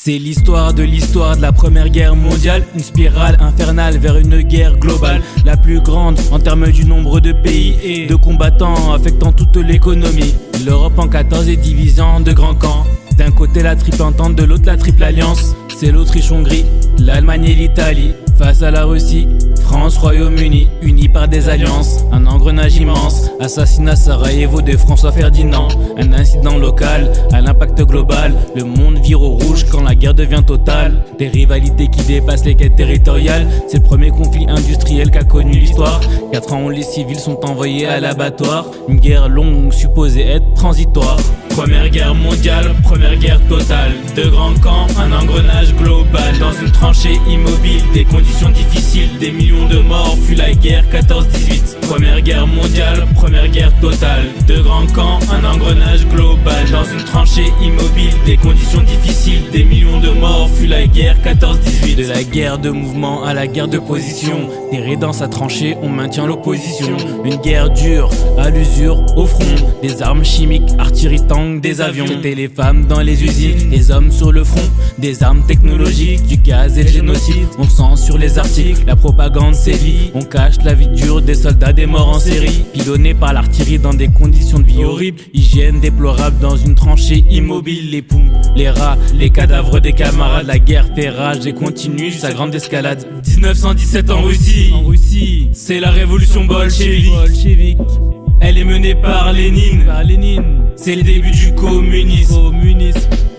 C'est l'histoire de la première guerre mondiale, une spirale infernale vers une guerre globale, la plus grande en termes du nombre de pays et de combattants affectant toute l'économie. L'Europe en 14 est divisée en deux grands camps. D'un côté la triple entente, de l'autre la triple alliance. C'est l'Autriche-Hongrie, l'Allemagne et l'Italie face à la Russie, France, Royaume-Uni, unis par des alliances. Un engrenage immense, assassinat Sarajevo de François Ferdinand. Un incident local à l'impact global. Le monde vire au rouge quand la guerre devient totale. Des rivalités qui dépassent les quêtes territoriales. C'est le premier conflit industriel qu'a connu l'histoire. 4 ans où les civils sont envoyés à l'abattoir. Une guerre longue supposée être transitoire. Première guerre mondiale, première guerre totale. Deux grands camps, un engrenage global. Dans une tranchée immobile, des conditions difficiles, des millions de morts, fut la guerre 14-18. Première guerre mondiale, première guerre totale. Deux grands camps, un engrenage global. Dans une tranchée immobile, des conditions difficiles, des millions de morts, fut la guerre 14-18. De la guerre de mouvement à la guerre de position, terré dans sa tranchée, on maintient l'opposition. Une guerre dure, à l'usure, au front. Des armes chimiques, artillerie, tanks, des avions. C'était les femmes dans les usines, les hommes sur le front. Des armes technologiques, du gaz et le génocide. On sent sur les articles, la propagande sévit. On cache la vie dure des soldats, des morts en série. Pilonnés par l'artillerie dans des conditions de vie horribles. Hygiène déplorable dans une tranchée immobile. Les poumons, les rats, les cadavres des camarades. La guerre fait rage et continue sa grande escalade. 1917 en Russie, c'est la révolution bolchevique. Elle est menée par Lénine. C'est le début du communisme.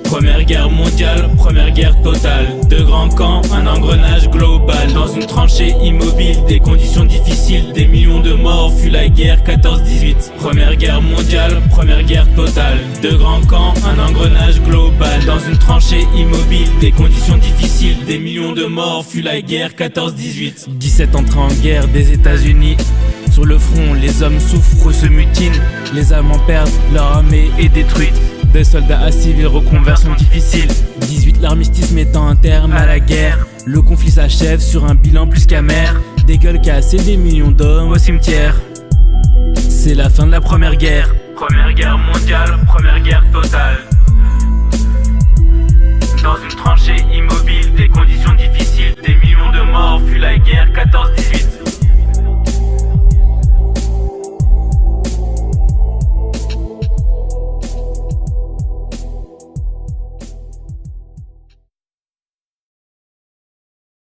Première guerre mondiale, première guerre totale. Deux grands camps, un engrenage global. Dans une tranchée immobile, des conditions difficiles, des millions de morts, fut la guerre 14-18. Première guerre mondiale, première guerre totale. Deux grands camps, un engrenage global. Dans une tranchée immobile, des conditions difficiles, des millions de morts, fut la guerre 14-18. 17 entrées en guerre des États-Unis. Sur le front, les hommes souffrent, se mutinent. Les Allemands perdent, leur armée est détruite. Des soldats à civils, reconversion difficile. 18, l'armistice mettant un terme à la guerre. Le conflit s'achève sur un bilan plus qu'amer. Des gueules cassées, des millions d'hommes au cimetière. C'est la fin de la première guerre. Première guerre mondiale, première guerre totale. Dans une tranchée immobile, des conditions difficiles, des millions de morts, fut la guerre 14-18.